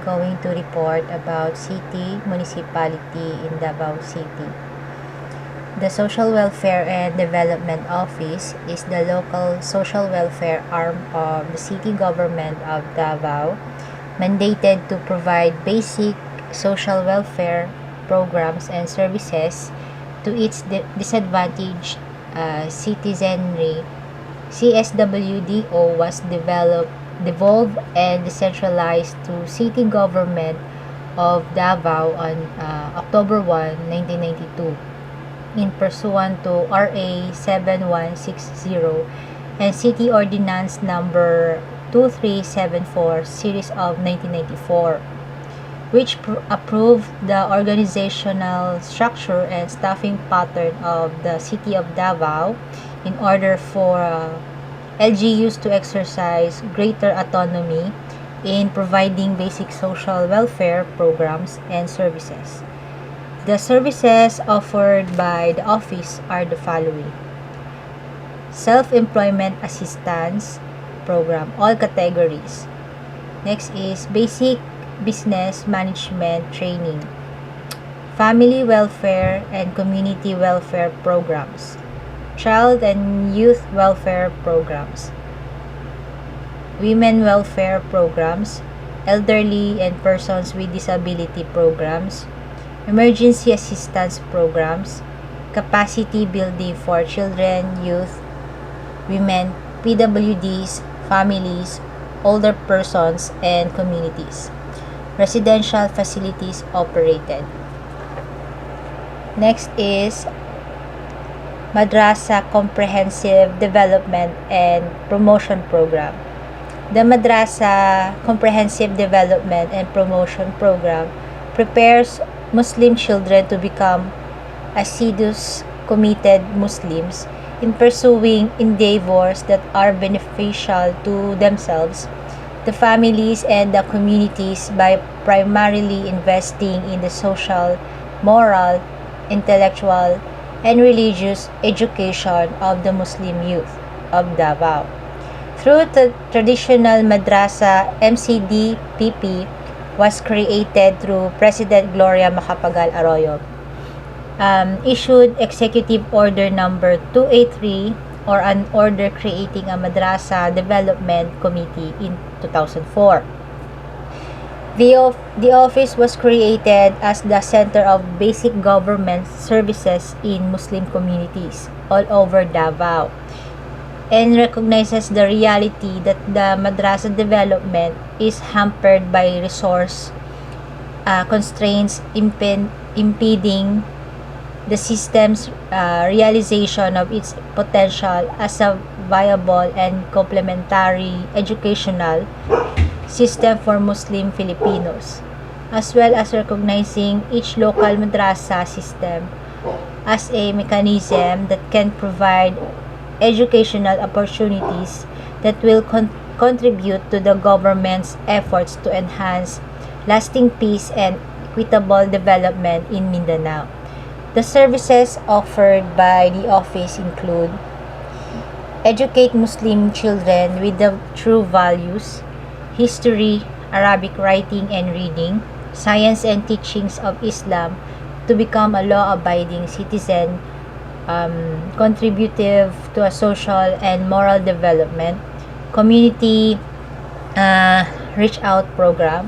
I'm going to report about city municipality in Davao City. The Social Welfare and Development Office is the local social welfare arm of the city government of Davao, mandated to provide basic social welfare programs and services to its disadvantaged citizenry. CSWDO was devolved and decentralized to city government of Davao on October 1, 1992 in pursuant to RA 7160 and City Ordinance number 2374 series of 1994, which approved the organizational structure and staffing pattern of the city of Davao in order for LGUs to exercise greater autonomy in providing basic social welfare programs and services. The services offered by the office are the following: Self-Employment Assistance Program, all categories. Next is Basic Business Management Training, Family Welfare and Community Welfare Programs, Child and Youth Welfare Programs, Women Welfare Programs, Elderly and Persons with Disability Programs, Emergency Assistance Programs, Capacity Building for Children, Youth, Women, PWDs, Families, Older Persons, and Communities. Residential Facilities Operated. Next is Madrasa Comprehensive Development and Promotion Program. The Madrasa Comprehensive Development and Promotion Program prepares Muslim children to become assiduous, committed Muslims in pursuing endeavors that are beneficial to themselves, the families, and the communities by primarily investing in the social, moral, intellectual, and religious education of the Muslim youth of Davao. Through the traditional madrasa, MCDPP was created through President Gloria Macapagal Arroyo. Issued Executive Order Number 283 or an order creating a Madrasa Development Committee in 2004. The office was created as the center of basic government services in Muslim communities all over Davao and recognizes the reality that the madrasa development is hampered by resource constraints impeding the system's realization of its potential as a viable and complementary educational system for Muslim Filipinos, as well as recognizing each local madrasa system as a mechanism that can provide educational opportunities that will contribute to the government's efforts to enhance lasting peace and equitable development in Mindanao. The services offered by the office include educate Muslim children with the true values, history, Arabic writing and reading, science and teachings of Islam to become a law-abiding citizen, contributive to a social and moral development, community reach out programs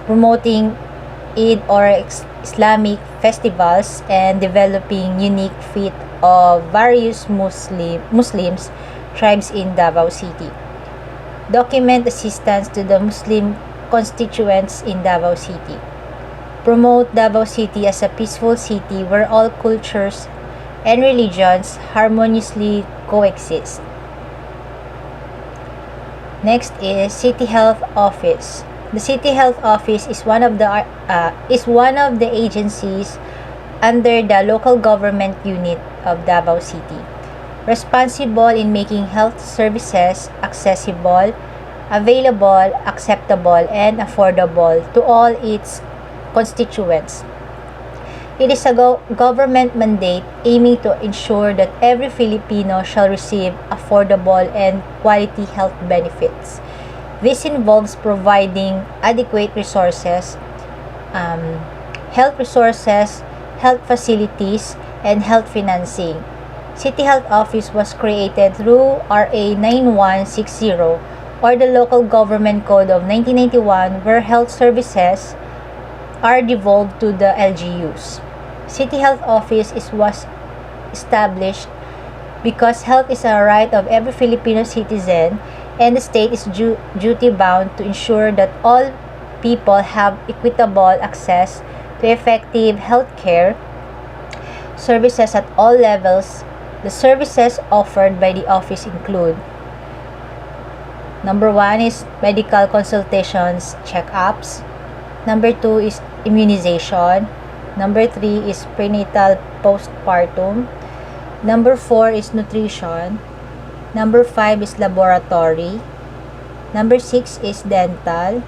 promoting Eid or Islamic festivals and developing unique fit of various Muslims tribes in Davao City. Document assistance to the Muslim constituents in Davao City. Promote Davao City as a peaceful city where all cultures and religions harmoniously coexist. Next is City Health Office. The City Health Office is one of the agencies under the local government unit of Davao City, responsible in making health services accessible, available, acceptable, and affordable to all its constituents. It is a government mandate aiming to ensure that every Filipino shall receive affordable and quality health benefits. This involves providing adequate resources, um, health resources, health facilities, and health financing. City Health Office was created through RA 9160 or the Local Government Code of 1991, where health services are devolved to the LGUs. City Health Office was established because health is a right of every Filipino citizen, and the state is duty-bound to ensure that all people have equitable access to effective health care services at all levels. The services offered by the office include: number 1 is medical consultations, checkups. Number 2 is immunization. Number 3 is prenatal postpartum. Number 4 is nutrition. Number 5 is laboratory. Number 6 is dental.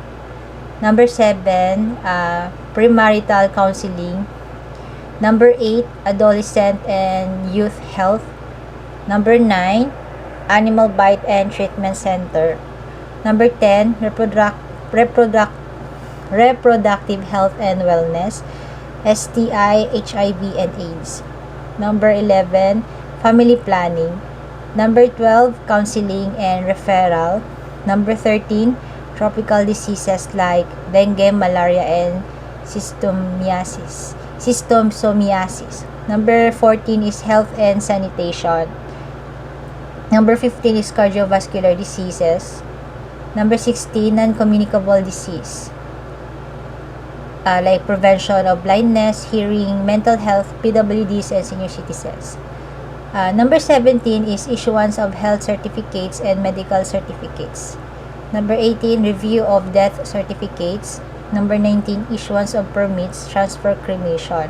Number 7, premarital counseling. Number 8, adolescent and youth health. Number 9, animal bite and treatment center. Number 10, reproductive health and wellness, STI, HIV, and AIDS. Number 11, family planning. Number 12, counseling and referral. Number 13, tropical diseases like dengue, malaria, and schistosomia. Number 14 is health and sanitation. Number 15 is cardiovascular diseases. Number 16, non-communicable disease, like prevention of blindness, hearing, mental health, PWDs, and senior citizens. Number 17 is issuance of health certificates and medical certificates. Number 18, review of death certificates. Number 19, issuance of permits, transfer, cremation.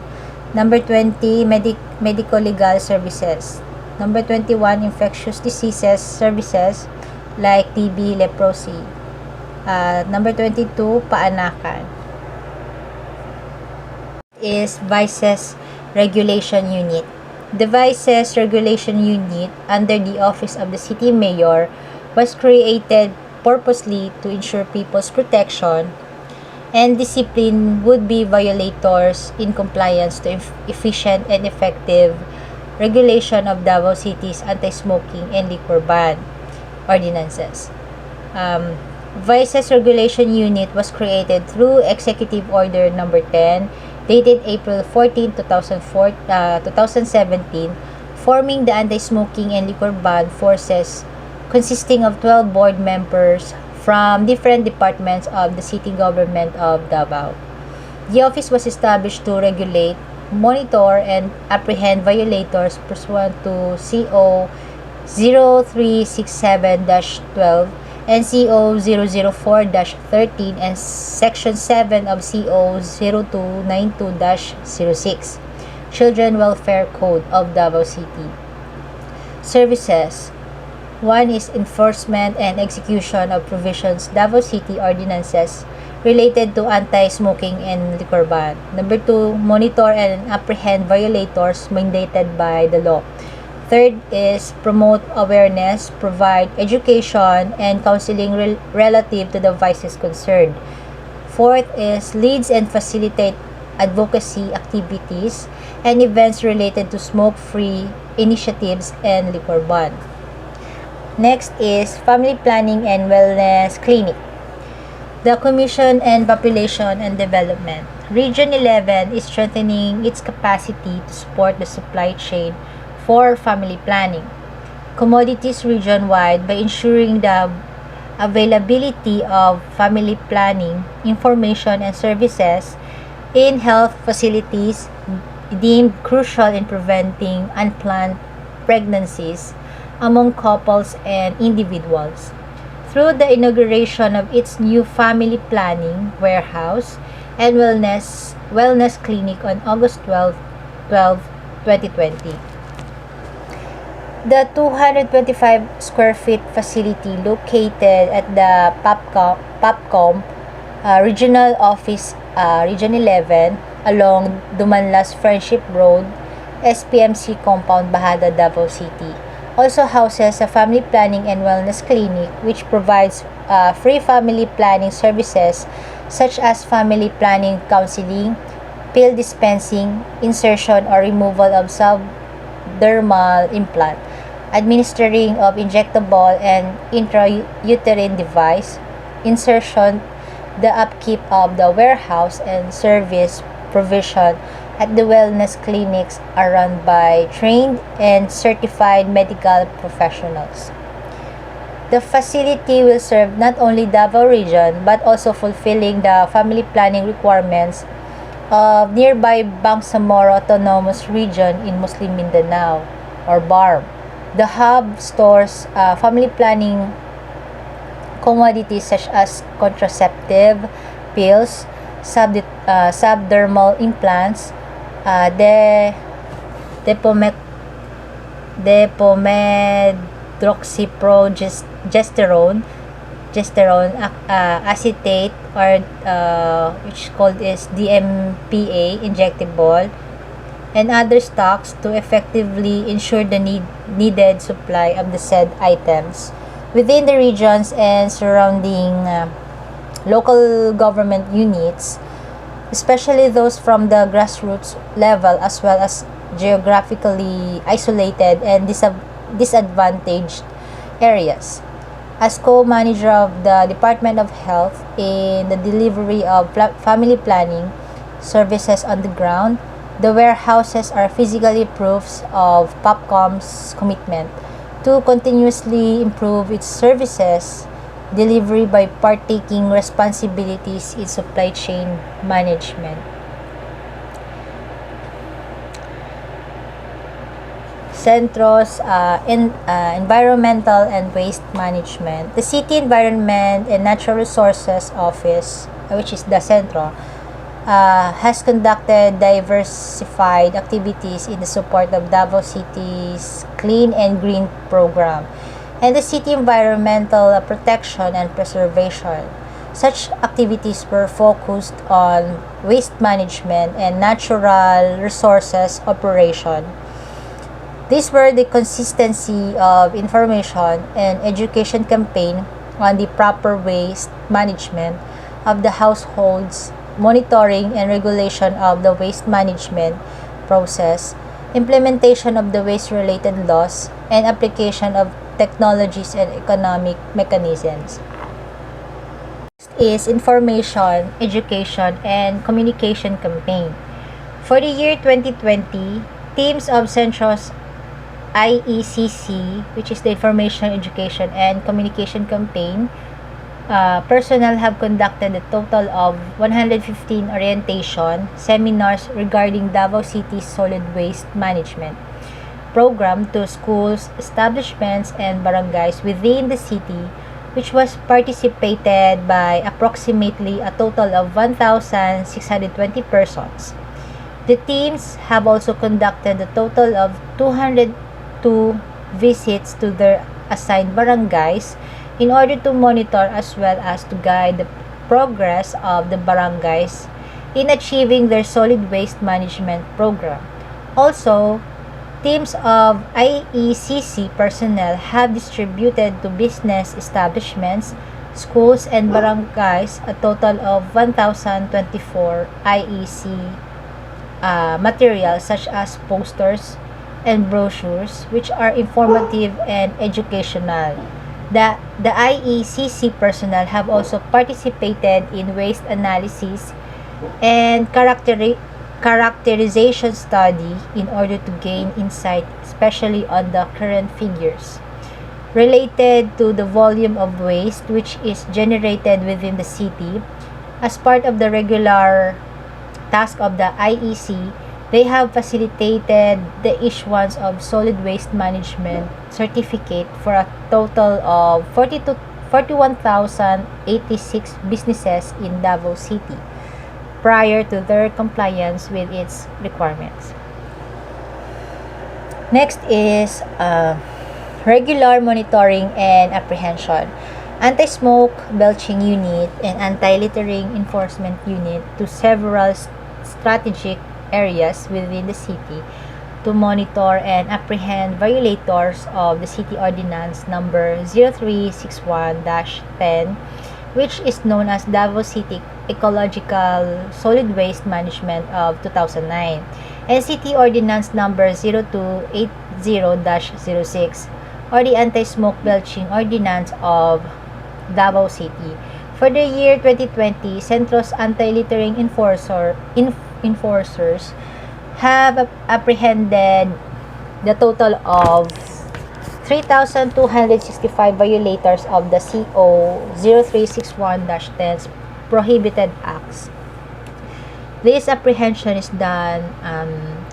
Number 20, medico-legal services. Number 21, infectious diseases services like TB, leprosy. Number 22, paanakan. Is Vices Regulation Unit. The Vices Regulation Unit under the Office of the City Mayor was created purposely to ensure people's protection and discipline would-be violators in compliance to efficient and effective regulation of Davao City's anti-smoking and liquor ban ordinances. Vices Regulation Unit was created through Executive Order Number 10, dated April 14, 2017, forming the anti-smoking and liquor ban forces consisting of 12 board members from different departments of the city government of Davao. The office was established to regulate, monitor, and apprehend violators pursuant to CO 0367-12 and CO 004-13 and Section 7 of CO 0292-06, Children Welfare Code of Davao City. Services: 1 is enforcement and execution of provisions Davao City ordinances related to anti-smoking and liquor ban. Number 2, monitor and apprehend violators mandated by the law. 3rd is promote awareness, provide education and counseling relative to the vices concerned. 4th is leads and facilitate advocacy activities and events related to smoke-free initiatives and liquor ban. Next is Family Planning and Wellness Clinic. The Commission on Population and Development. Region 11 is strengthening its capacity to support the supply chain for family planning commodities region-wide by ensuring the availability of family planning information and services in health facilities deemed crucial in preventing unplanned pregnancies among couples and individuals. Through the inauguration of its new family planning warehouse and wellness clinic on August 12, 2020. The 225 square feet facility located at the POPCOM Regional Office, Region 11, along Dumanlas Friendship Road, SPMC Compound, Bahada, Davao City, also houses a family planning and wellness clinic which provides free family planning services such as family planning counseling, pill dispensing, insertion or removal of subdermal implant, administering of injectable and intrauterine device, insertion, the upkeep of the warehouse and service provision at the wellness clinics are run by trained and certified medical professionals. The facility will serve not only Davao region but also fulfilling the family planning requirements of nearby Bangsamoro Autonomous Region in Muslim Mindanao or BARM. The hub stores family planning commodities such as contraceptive pills, subdermal implants, de depomedroxyprogesterone, acetate, or which is called is DMPA injectable, and other stocks to effectively ensure the needed supply of the said items within the regions and surrounding local government units, especially those from the grassroots level as well as geographically isolated and disadvantaged areas. As co-manager of the Department of Health in the delivery of family planning services on the ground, the warehouses are physically proofs of POPCOM's commitment to continuously improve its services delivery by partaking responsibilities in supply chain management. Centros in Environmental and Waste Management. The City Environment and Natural Resources Office, which is the Centro, has conducted diversified activities in the support of Davao City's Clean and Green program and the city environmental protection and preservation. Such activities were focused on waste management and natural resources operation. These were the consistency of information and education campaign on the proper waste management of the households, monitoring and regulation of the waste management process, implementation of the waste-related laws, and application of technologies and economic mechanisms. Next is information, education, and communication campaign. For the year 2020, teams of Centros IECC, which is the Information, Education, and Communication Campaign, personnel have conducted a total of 115 orientation seminars regarding Davao City's solid waste management program to schools, establishments, and barangays within the city, which was participated by approximately a total of 1,620 persons. The teams have also conducted a total of 202 visits to their assigned barangays in order to monitor as well as to guide the progress of the barangays in achieving their solid waste management program. Also, teams of IECC personnel have distributed to business establishments, schools, and barangays a total of 1,024 IEC materials such as posters and brochures which are informative and educational. The IECC personnel have also participated in waste analysis and characterization study in order to gain insight, especially on the current figures related to the volume of waste which is generated within the city. As part of the regular task of the IEC, they have facilitated the issuance of solid waste management certificate for a total of 41,086 businesses in Davao City prior to their compliance with its requirements. Next is regular monitoring and apprehension. Anti-smoke belching unit and anti-littering enforcement unit to several strategic areas within the city to monitor and apprehend violators of the City Ordinance number 0361-10, which is known as Davao City Ecological Solid Waste Management of 2009, and City Ordinance number 0280-06, or the Anti-Smoke Belching Ordinance of Davao City. For the year 2020, Centro's anti-littering enforcers have apprehended the total of 3,265 violators of the CO 0361-10's prohibited acts. This apprehension is done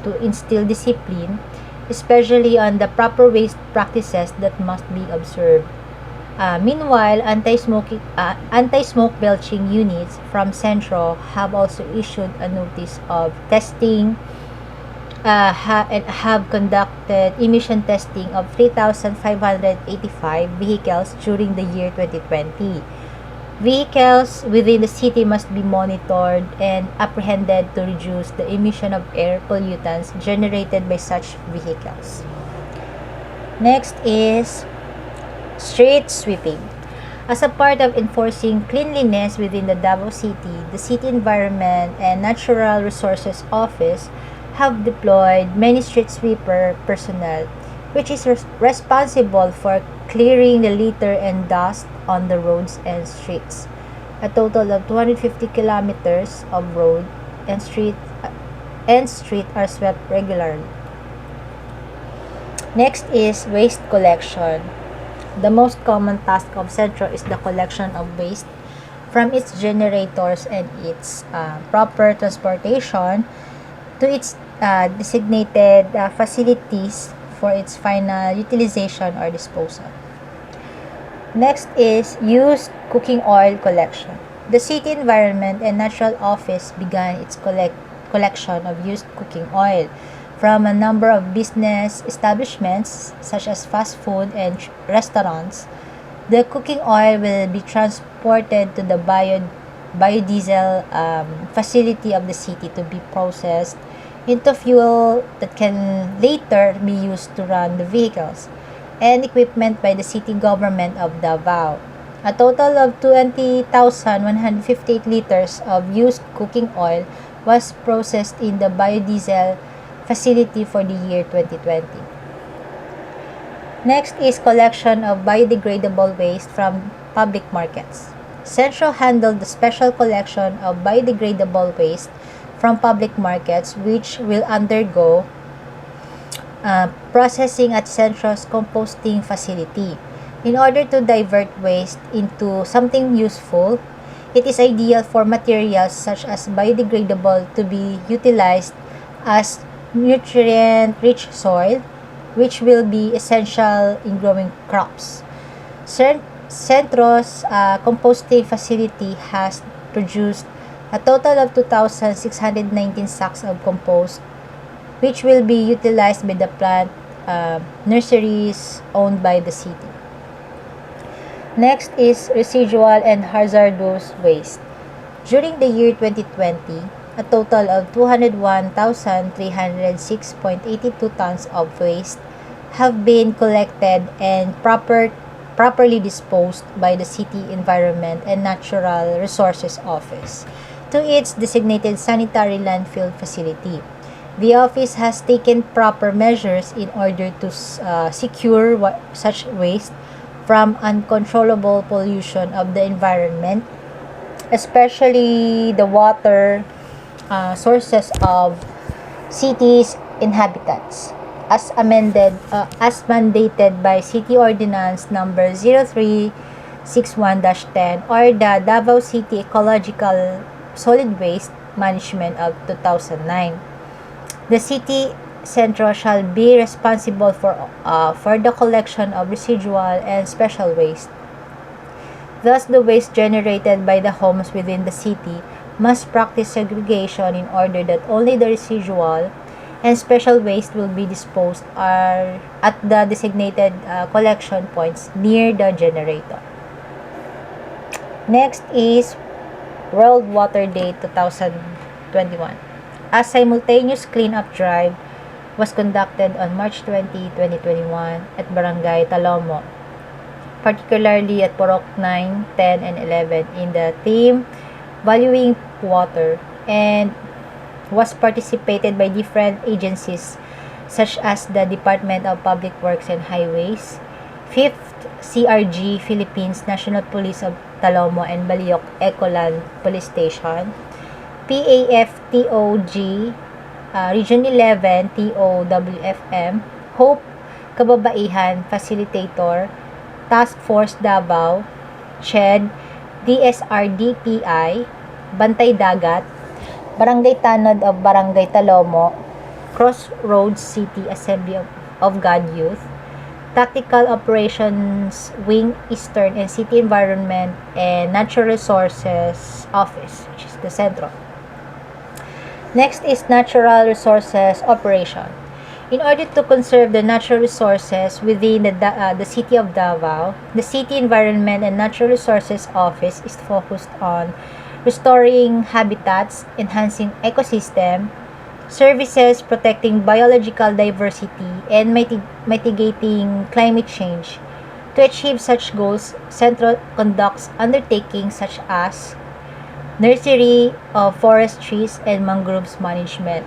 to instill discipline, especially on the proper waste practices that must be observed. Meanwhile, anti-smoke belching units from Centro have also issued a notice of testing and have conducted emission testing of 3,585 vehicles during the year 2020. Vehicles within the city must be monitored and apprehended to reduce the emission of air pollutants generated by such vehicles. Next is street sweeping. As a part of enforcing cleanliness within the Davao City, the City Environment and Natural Resources Office have deployed many street sweeper personnel, which is responsible for clearing the litter and dust on the roads and streets. A total of 250 kilometers of road and street are swept regularly. Next is waste collection. The most common task of Centro is the collection of waste from its generators and its proper transportation to its designated facilities for its final utilization or disposal. Next is used cooking oil collection. The City Environment and Natural Office began its collection of used cooking oil from a number of business establishments such as fast food and restaurants. The cooking oil will be transported to the biodiesel facility of the city to be processed into fuel that can later be used to run the vehicles and equipment by the city government of Davao. A total of 20,158 liters of used cooking oil was processed in the biodiesel facility for the year 2020. Next is collection of biodegradable waste from public markets. Centro handled the special collection of biodegradable waste from public markets, which will undergo processing at Centro's composting facility. In order to divert waste into something useful, it is ideal for materials such as biodegradable to be utilized as nutrient-rich soil, which will be essential in growing crops. Centro's composting facility has produced a total of 2,619 sacks of compost, which will be utilized by the plant nurseries owned by the city. Next is residual and hazardous waste. During the year 2020, a total of 201,306.82 tons of waste have been collected and properly disposed by the City Environment and Natural Resources Office to its designated sanitary landfill facility. The office has taken proper measures in order to secure such waste from uncontrollable pollution of the environment, especially the water sources of cities' inhabitants, as mandated by City Ordinance number 0361-10, or the Davao City Ecological Solid Waste Management of 2009. The City Centro shall be responsible for the collection of residual and special waste. Thus, the waste generated by the homes within the city must practice segregation in order that only the residual and special waste will be disposed at the designated collection points near the generator. Next is World Water Day 2021. A simultaneous cleanup drive was conducted on March 20, 2021 at Barangay Talomo, particularly at Porok 9, 10, and 11 in the theme Valuing Water, and was participated by different agencies such as the Department of Public Works and Highways, 5th CRG Philippines National Police of Talomo and Baliok Ecoland Police Station, PAFTOG Region 11 TOWFM, Hope Kababaihan Facilitator, Task Force Davao, CHED, DSRDPI, Bantay Dagat, Barangay Tanod of Barangay Talomo, Crossroads City Assembly of God Youth, Tactical Operations Wing Eastern and City Environment and Natural Resources Office, which is the Centro. Next is Natural Resources Operation. In order to conserve the natural resources within the city of Davao, the City Environment and Natural Resources Office is focused on restoring habitats, enhancing ecosystem, services protecting biological diversity, and mitigating climate change. To achieve such goals, Centro conducts undertakings such as nursery of forest trees and mangroves management.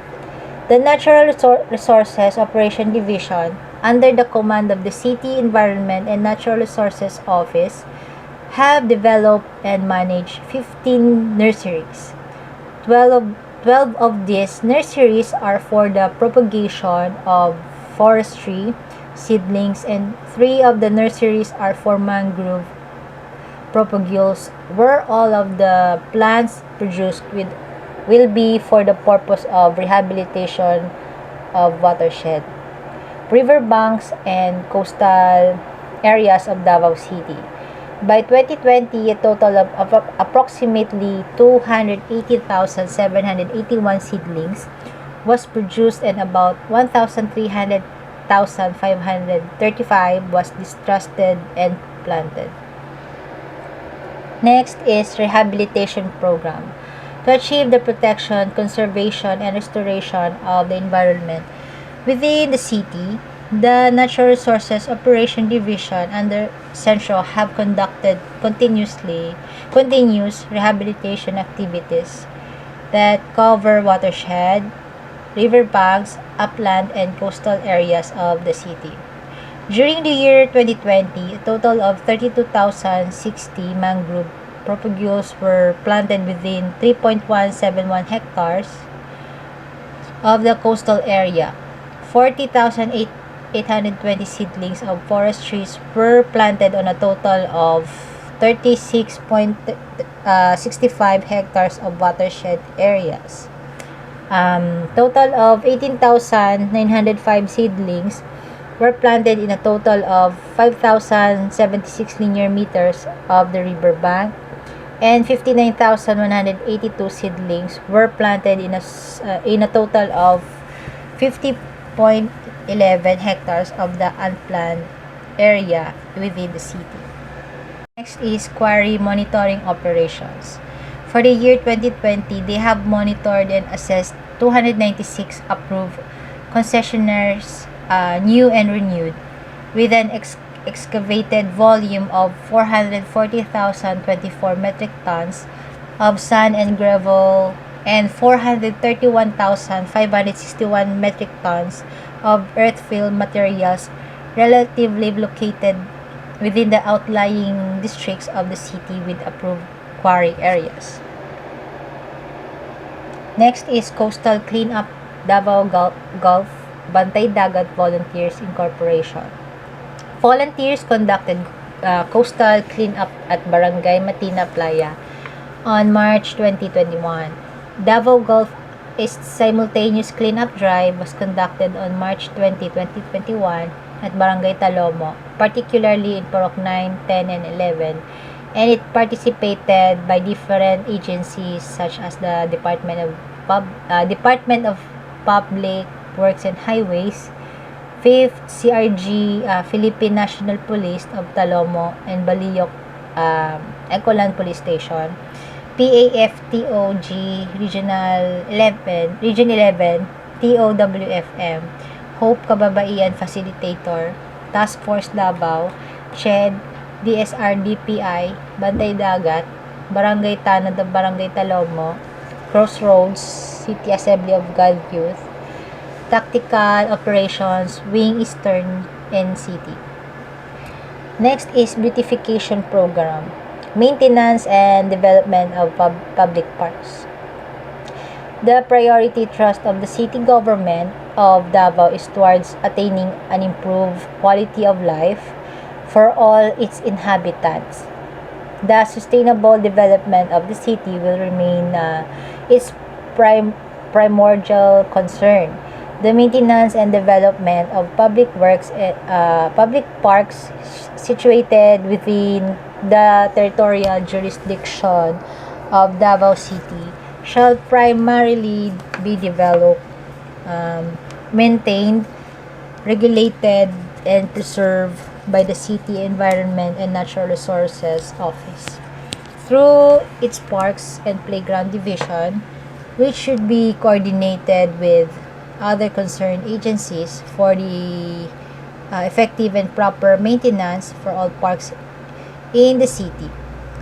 The Natural Resources Operation Division, under the command of the City Environment and Natural Resources Office, have developed and managed 15 nurseries. 12 of these nurseries are for the propagation of forestry seedlings, and 3 of the nurseries are for mangrove propagules, where all of the plants produced will be for the purpose of rehabilitation of watershed, riverbanks, and coastal areas of Davao City. By 2020, a total of approximately 280,781 seedlings was produced and about 1,300,535 was distrusted and planted. Next is Rehabilitation Program. To achieve the protection, conservation, and restoration of the environment within the city, the Natural Resources Operation Division under Centro have conducted continuous rehabilitation activities that cover watershed, riverbanks, upland, and coastal areas of the city. During the year 2020, a total of 32,060 mangrove propagules were planted within 3.171 hectares of the coastal area. 40,820 seedlings of forest trees were planted on a total of 36.65 hectares of watershed areas. Total of 18,905 seedlings were planted in a total of 5,076 linear meters of the riverbank, and 59,182 seedlings were planted in a total of 50.11 hectares of the unplanned area within the city. Next is quarry monitoring operations. For the year 2020, they have monitored and assessed 296 approved concessionaires, new and renewed, with an excavated volume of 440,024 metric tons of sand and gravel and 431,561 metric tons of earthfill materials relatively located within the outlying districts of the city with approved quarry areas. Next is Coastal Cleanup Davao Gulf Bantay Dagat Volunteers Incorporation. Volunteers conducted coastal cleanup at Barangay Matina Playa on March 2021. Davao Gulf East simultaneous cleanup drive was conducted on March 20, 2021 at Barangay Talomo, particularly in Porok 9, 10, and 11, and it participated by different agencies such as the Department of Public Works and Highways, 5th CRG Philippine National Police of Talomo and Baliok Ecoland Police Station, PAFTOG Region 11 TOWFM, Hope Kababaihan Facilitator, Task Force Davao, CHED, DSRDPI, Bantay Dagat, Barangay Tanod of Barangay Talomo, Crossroads, City Assembly of God Youth, Tactical Operations, Wing Eastern NCT. Next is Beautification Program, Maintenance and Development of Public Parks. The priority thrust of the city government of Davao is towards attaining an improved quality of life for all its inhabitants. The sustainable development of the city will remain its primordial concern. The maintenance and development of public public parks situated within the territorial jurisdiction of Davao City shall primarily be developed, maintained, regulated, and preserved by the City Environment and Natural Resources Office through its Parks and Playground Division, which should be coordinated with other concerned agencies for the effective and proper maintenance for all parks in the city.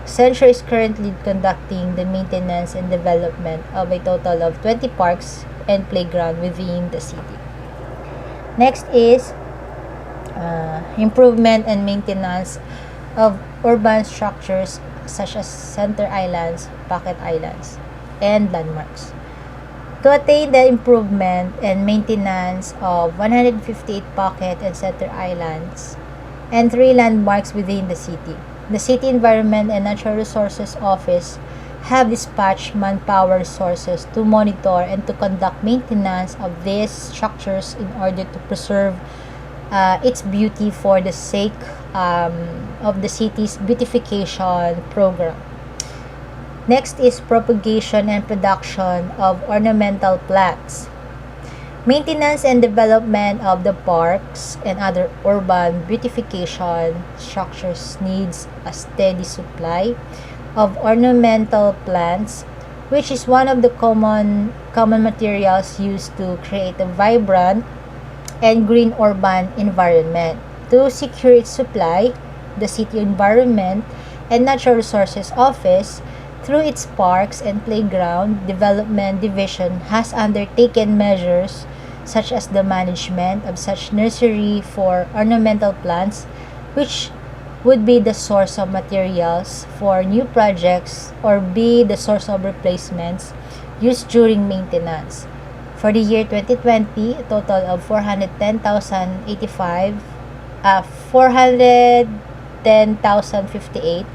Centro is currently conducting the maintenance and development of a total of 20 parks and playground within the city. Next is improvement and maintenance of urban structures such as center islands, pocket islands, and landmarks. To attain the improvement and maintenance of 158 pocket and center islands and 3 landmarks within the City Environment and Natural Resources Office have dispatched manpower resources to monitor and to conduct maintenance of these structures in order to preserve its beauty for the sake of the city's beautification program. Next is propagation and production of ornamental plants. Maintenance and development of the parks and other urban beautification structures needs a steady supply of ornamental plants, which is one of the common materials used to create a vibrant and green urban environment. To secure its supply, the City Environment and Natural Resources Office, through its Parks and Playground Development Division, has undertaken measures such as the management of such nursery for ornamental plants, which would be the source of materials for new projects or be the source of replacements used during maintenance. For the year 2020, a total of 410,058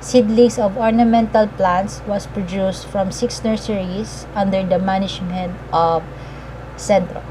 seedlings of ornamental plants was produced from 6 nurseries under the management of Centro.